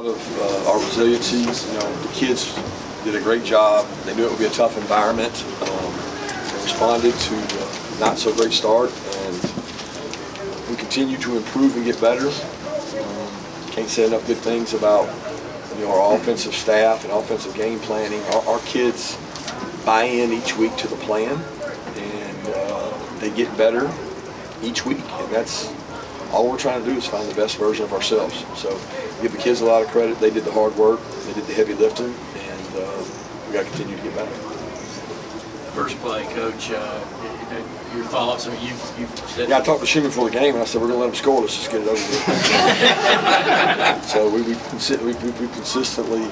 Out of our resiliency, the kids did a great job. They knew it would be a tough environment. They responded to a not so great start, and we continue to improve and get better. Can't say enough good things about our offensive staff and offensive game planning. Our kids buy in each week to the plan, and they get better each week, and that's all we're trying to do is find the best version of ourselves. So give the kids a lot of credit. They did the hard work, they did the heavy lifting, and we got to continue to get better. First play, Coach, your thoughts? I mean, you've said. Yeah, I talked to Shimmy before the game, and I said, we're going to let them score. Let's just get it over with. So we've consistently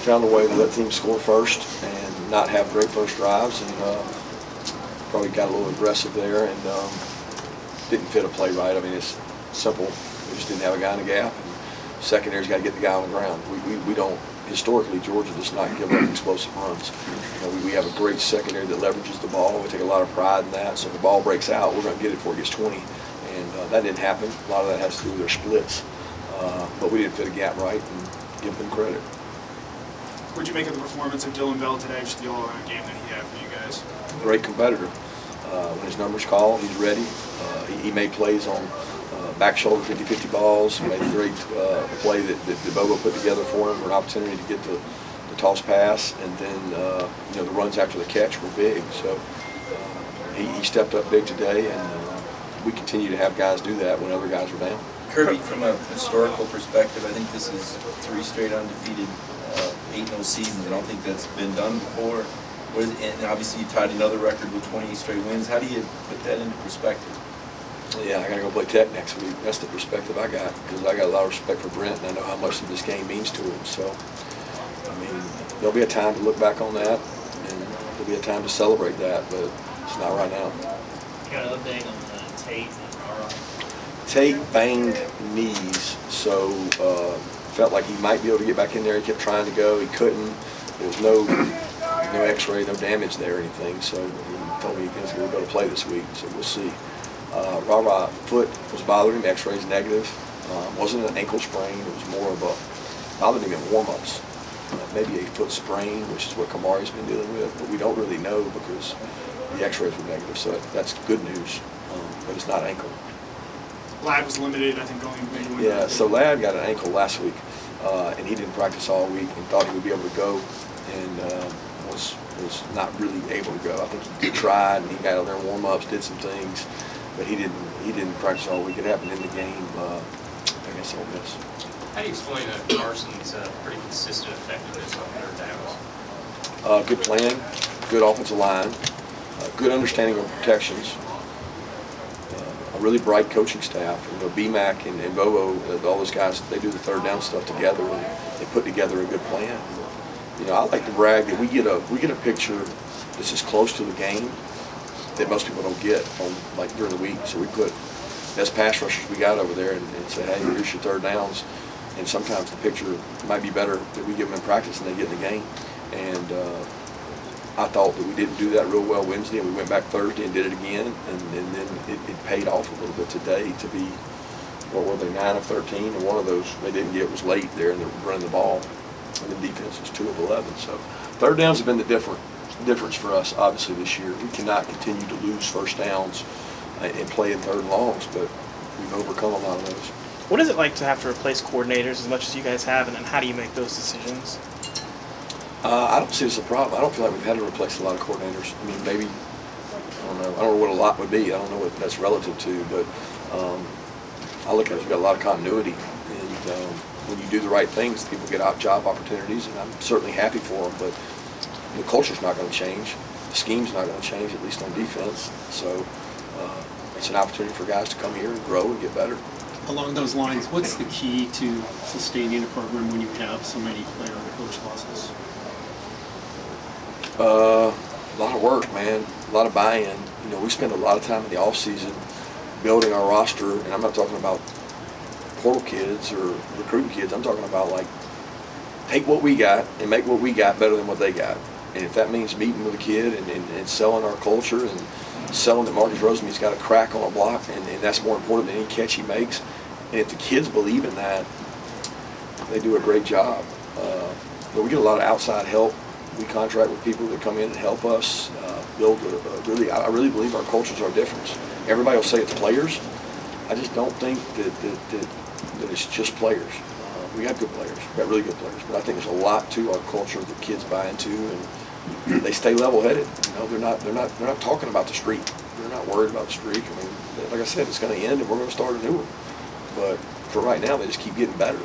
found a way to let teams score first and not have great first drives, and probably got a little aggressive there and didn't fit a play right. I mean, it's simple. We just didn't have a guy in the gap. And secondary's got to get the guy on the ground. We don't. Historically, Georgia does not give up explosive runs. We have a great secondary that leverages the ball. We take a lot of pride in that. So if the ball breaks out, we're going to get it before it gets 20. And that didn't happen. A lot of that has to do with their splits. But we didn't fit a gap right and give them credit. What did you make of the performance of Dylan Bell today, just the all-around game that he had for you guys? Great competitor. When his number's called, he's ready. He made plays on back shoulder 50-50 balls. Made a great play that Bobo put together for him, for an opportunity to get the toss pass, and then the runs after the catch were big. So he stepped up big today, and we continue to have guys do that when other guys are down. Kirby, from a historical perspective, I think this is 3 straight undefeated 8-0 seasons. I don't think that's been done before. And obviously you tied another record with 28 straight wins. How do you put that into perspective? Yeah, I got to go play Tech next week. That's the perspective I got, because I got a lot of respect for Brent, and I know how much this game means to him. So, I mean, there'll be a time to look back on that, and there'll be a time to celebrate that, but it's not right now. You got an update on Tate and Rara? Tate banged knees, so felt like he might be able to get back in there. He kept trying to go. He couldn't. There was no x-ray, no damage there or anything, so he told me he was going to go to play this week, so we'll see. Rara foot was bothering him, x-rays negative. Wasn't an ankle sprain, it was more of a, bothered him in warm-ups. Maybe a foot sprain, which is what Kamari's been dealing with, but we don't really know because the x-rays were negative, so that's good news, but it's not ankle. Ladd was limited, I think, going. Yeah, so Ladd got an ankle last week, and he didn't practice all week and thought he would be able to go, and was not really able to go. I think he tried, and he got out there in warm-ups, did some things, but he didn't practice all week. It happened in the game against Ole Miss. How do you explain Carson's pretty consistent effectiveness on third downs? Good plan, good offensive line, good understanding of protections, a really bright coaching staff. BMAC and Bobo, all those guys, they do the third down stuff together, and they put together a good plan. I like to brag that we get a picture that's as close to the game that most people don't get during the week. So we put best pass rushers we got over there and say, hey, here's your third downs. And sometimes the picture might be better that we give them in practice than they get in the game. And I thought that we didn't do that real well Wednesday, and we went back Thursday and did it again. And then it paid off a little bit today to be, what were they, 9 of 13? And one of those they didn't get was late there, and they were running the ball. And the defense was 2 of 11. So third downs have been the difference for us, obviously, this year. We cannot continue to lose first downs and play in third and longs, but we've overcome a lot of those. What is it like to have to replace coordinators as much as you guys have, and then how do you make those decisions? I don't see it as a problem. I don't feel like we've had to replace a lot of coordinators. I mean, maybe, I don't know what a lot would be. I don't know what that's relative to, but I look at it, we've got a lot of continuity. And when you do the right things, people get job opportunities, and I'm certainly happy for them, but the culture's not going to change. The scheme's not going to change, at least on defense. So it's an opportunity for guys to come here and grow and get better. Along those lines, what's the key to sustaining a program when you have so many player and coach losses? A lot of work, man. A lot of buy-in. We spend a lot of time in the off-season building our roster, and I'm not talking about portal kids or recruiting kids. I'm talking about, like, take what we got and make what we got better than what they got. And if that means meeting with a kid and selling our culture and selling that Marcus Rosemead's got a crack on a block, and that's more important than any catch he makes. And if the kids believe in that, They do a great job. But we get a lot of outside help. We contract with people that come in and help us build I really believe our cultures are different. Everybody will say it's players. I just don't think that it's just players. We got good players. We got really good players. But I think there's a lot to our culture that kids buy into, and they stay level-headed. You know, they're not talking about the streak. They're not worried about the streak. I mean, like I said, it's going to end, and we're going to start a new one. But for right now, they just keep getting better.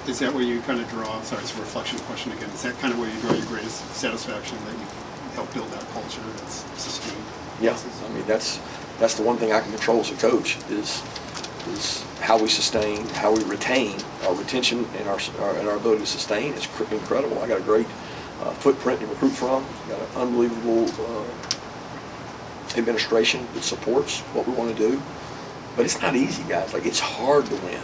Is that where you kind of draw, sorry, it's a reflection question again, is that kind of where you draw your greatest satisfaction, that you help build that culture that's sustained? Yeah, I mean, that's the one thing I can control as a coach is how we sustain, how we retain. Our retention and our ability to sustain is incredible. I got a great footprint to recruit from. Got an unbelievable administration that supports what we want to do. But it's not easy, guys. Like, it's hard to win.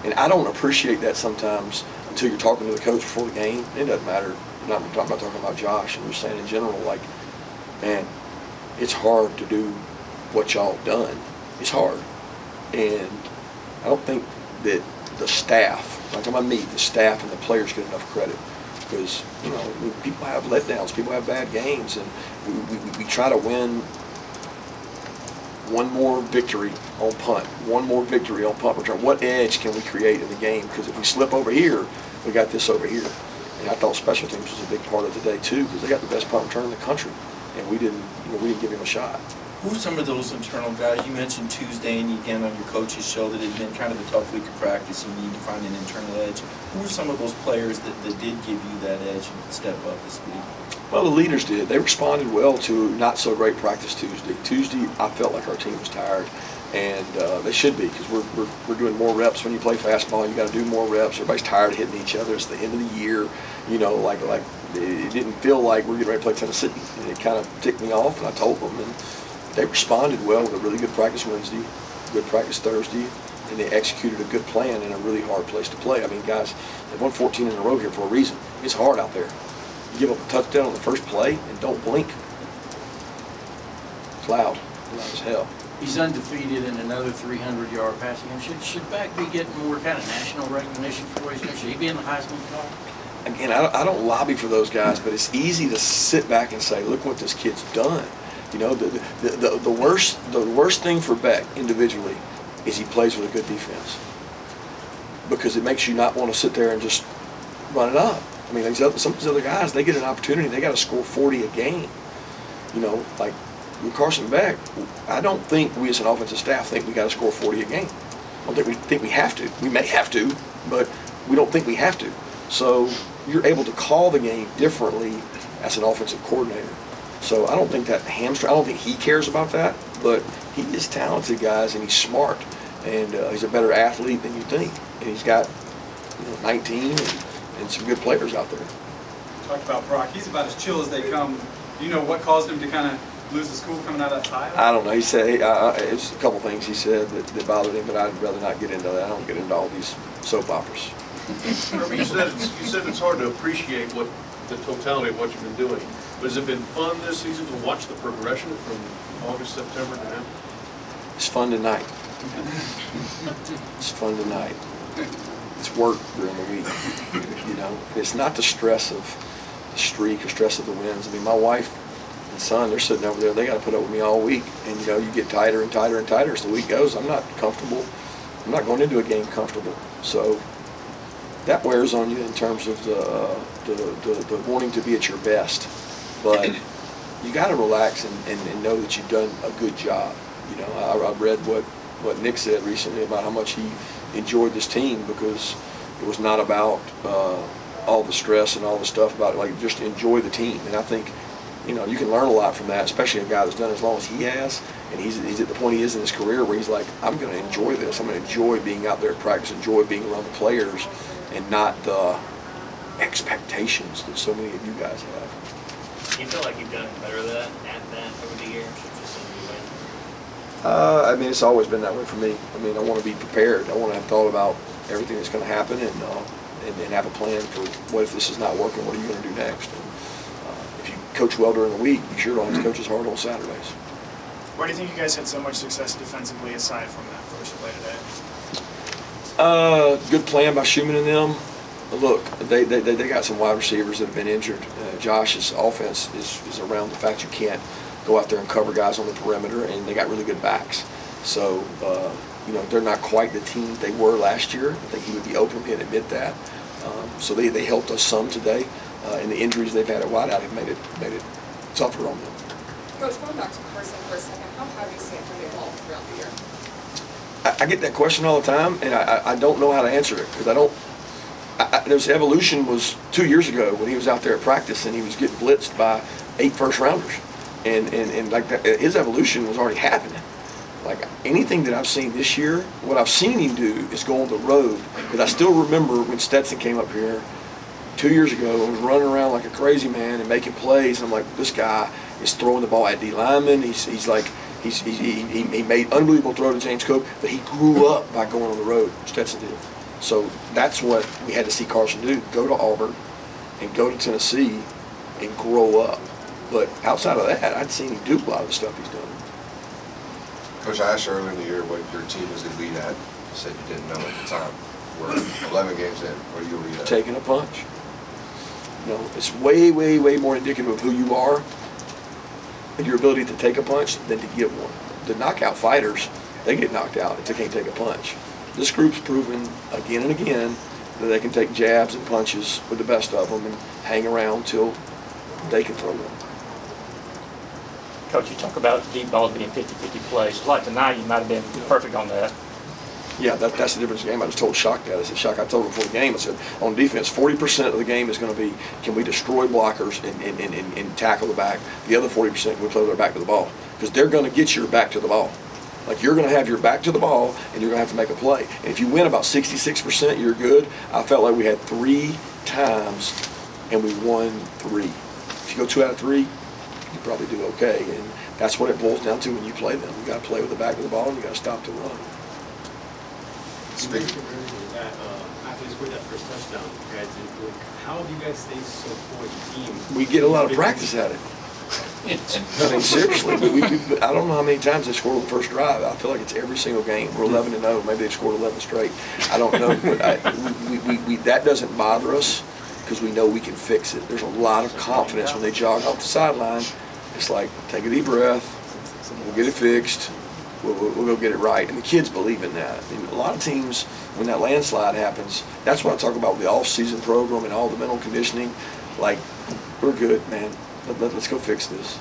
And I don't appreciate that sometimes until you're talking to the coach before the game. It doesn't matter. I'm not talking about Josh. I'm just saying in general, like, man, it's hard to do what y'all done. It's hard. And I don't think that the staff, I'm talking about me, the staff and the players get enough credit. Because, you know, people have letdowns, people have bad games, and we try to win one more victory on punt, one more victory on punt return. What edge can we create in the game? Because if we slip over here, we got this over here. And I thought special teams was a big part of today too, because they got the best punt return in the country, and we didn't give him a shot. Who are some of those internal guys? You mentioned Tuesday and again on your coach's show that it had been kind of a tough week of practice. You need to find an internal edge. Who are some of those players that did give you that edge and step up this week? Well, the leaders did. They responded well to not so great practice Tuesday. Tuesday, I felt like our team was tired, and they should be, because we're doing more reps. When you play fastball, you got to do more reps. Everybody's tired of hitting each other. It's the end of the year. You know, like it didn't feel like we're getting ready to play Tennessee. And it kind of ticked me off, and I told them, and they responded well with a really good practice Wednesday, good practice Thursday, and they executed a good plan in a really hard place to play. I mean, guys, they've won 14 in a row here for a reason. It's hard out there. You give up a touchdown on the first play and don't blink. It's loud as hell. He's undefeated in another 300-yard passing game. Should Beck be getting more kind of national recognition for what he's doing? Should he be in the Heisman talk? Again, I don't lobby for those guys, but it's easy to sit back and say, look what this kid's done. You know, the worst thing for Beck individually is he plays with a good defense, because it makes you not want to sit there and just run it up. I mean, some of these other guys, they get an opportunity, they got to score 40 a game. You know, like with Carson Beck, I don't think we as an offensive staff think we got to score 40 a game. I don't think we have to. We may have to, but we don't think we have to. So you're able to call the game differently as an offensive coordinator. So I don't think that hamstring, I don't think he cares about that, but he is talented, guys, and he's smart, and he's a better athlete than you think. And he's got 19 and some good players out there. Talked about Brock. He's about as chill as they come. Do you know what caused him to kind of lose his cool coming out of that tie? I don't know. He said, it's a couple things he said that bothered him, but I'd rather not get into that. I don't get into all these soap operas. You said it's hard to appreciate what the totality of what you've been doing. But has it been fun this season to watch the progression from August, September to now? It's fun tonight. It's fun tonight. It's work during the week. You know, it's not the stress of the streak or stress of the wins. I mean, my wife and son, they're sitting over there. They got to put up with me all week, and you get tighter and tighter and tighter as the week goes. I'm not comfortable. I'm not going into a game comfortable. So that wears on you in terms of the wanting to be at your best. But you got to relax and know that you've done a good job. You know, I read what Nick said recently about how much he enjoyed this team, because it was not about all the stress and all the stuff about it, like just enjoy the team. And I think, you can learn a lot from that, especially a guy that's done as long as he has, and he's at the point he is in his career where he's like, I'm going to enjoy this. I'm going to enjoy being out there at practice, enjoy being around the players, and not the expectations that so many of you guys have. Do you feel like you've done better at that over the years? I mean, it's always been that way for me. I mean, I want to be prepared. I want to have thought about everything that's going to happen, and have a plan for what if this is not working, what are you going to do next? And if you coach well during the week, you sure don't have to coach as hard on Saturdays. Why do you think you guys had so much success defensively aside from that first play today? Good plan by Schumann and them. Look, they got some wide receivers that have been injured. Josh's offense is around the fact you can't go out there and cover guys on the perimeter, and they got really good backs. So, they're not quite the team they were last year. I think he would be openly and admit that. So they helped us some today, and the injuries they've had at wideout have made it tougher on them. Coach, going back to Carson for a second, how have you seen him evolve throughout the year? I get that question all the time, and I don't know how to answer it because there's evolution was 2 years ago when he was out there at practice and he was getting blitzed by 8 first-rounders, and like that, his evolution was already happening. Like anything that I've seen this year, what I've seen him do is go on the road. Because I still remember when Stetson came up here 2 years ago and was running around like a crazy man and making plays. And I'm like, this guy is throwing the ball at D linemen. He made unbelievable throw to James Cook, but he grew up by going on the road. Stetson did. So that's what we had to see Carson do: go to Auburn and go to Tennessee and grow up. But outside of that, I'd seen him do a lot of the stuff he's done. Coach, I asked you earlier in the year what your team was elite at. You said you didn't know at the time. We're 11 games in. What are you elite at? Taking a punch. It's way, way, way more indicative of who you are and your ability to take a punch than to get one. The knockout fighters, they get knocked out if they can't take a punch. This group's proven again and again that they can take jabs and punches with the best of them and hang around till they can throw one. Coach, you talk about deep balls being 50-50 plays. Like tonight, you might have been perfect on that. Yeah, that's the difference in the game. I just told Shock that. I said, Shock, I told him before the game, I said, on defense, 40% of the game is going to be, can we destroy blockers and tackle the back? The other 40%, can we play with our back to the ball? Because they're going to get your back to the ball. Like, you're going to have your back to the ball, and you're going to have to make a play. And if you win about 66%, you're good. I felt like we had 3 times, and we won 3. If you go 2 out of 3, you probably do okay. And that's what it boils down to when you play them. You got to play with the back of the ball, and you got to stop the run. Speaking. After they scored that first touchdown, you guys did, how have you guys stayed so cool as a team? We get a lot of practice at it. I mean, seriously, I don't know how many times they scored on the first drive. I feel like it's every single game. We're 11-0. Maybe they've scored 11 straight. I don't know, but that doesn't bother us because we know we can fix it. There's a lot of confidence when they jog off the sideline. It's like, take a deep breath. We'll get it fixed. We'll go get it right. And the kids believe in that. I mean, a lot of teams, when that landslide happens, that's what I talk about with the off-season program and all the mental conditioning. Like, we're good, man. Let's go fix this.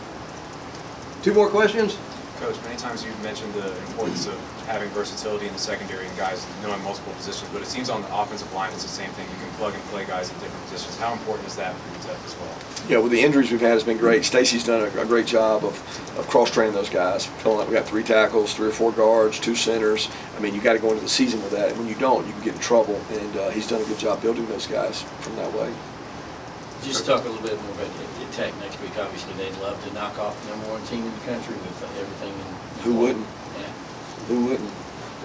2 more questions? Coach, many times you've mentioned the importance of having versatility in the secondary and guys knowing multiple positions, but it seems on the offensive line it's the same thing. You can plug and play guys in different positions. How important is that for you as well? Yeah, with the injuries we've had, it's been great. Stacy's done a great job of cross-training those guys. Feeling like we got 3 tackles, 3 or 4 guards, 2 centers. I mean, you got to go into the season with that. And when you don't, you can get in trouble. And he's done a good job building those guys from that way. Just talk a little bit more about the Tech next week. Obviously, they'd love to knock off the #1 team in the country with everything. Who wouldn't? Yeah. Who wouldn't?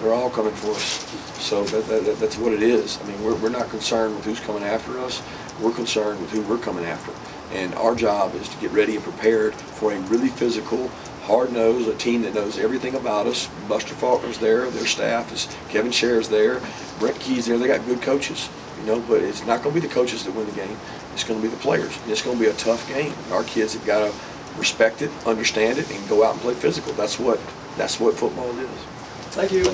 They're all coming for us. So that's what it is. I mean, we're not concerned with who's coming after us. We're concerned with who we're coming after. And our job is to get ready and prepared for a really physical, hard-nosed, a team that knows everything about us. Buster Faulkner's there. Their staff is Kevin Scher's there. Brent Key's there. They got good coaches. But it's not going to be the coaches that win the game. It's going to be the players. And it's going to be a tough game. Our kids have got to respect it, understand it, and go out and play physical. That's what football is. Thank you.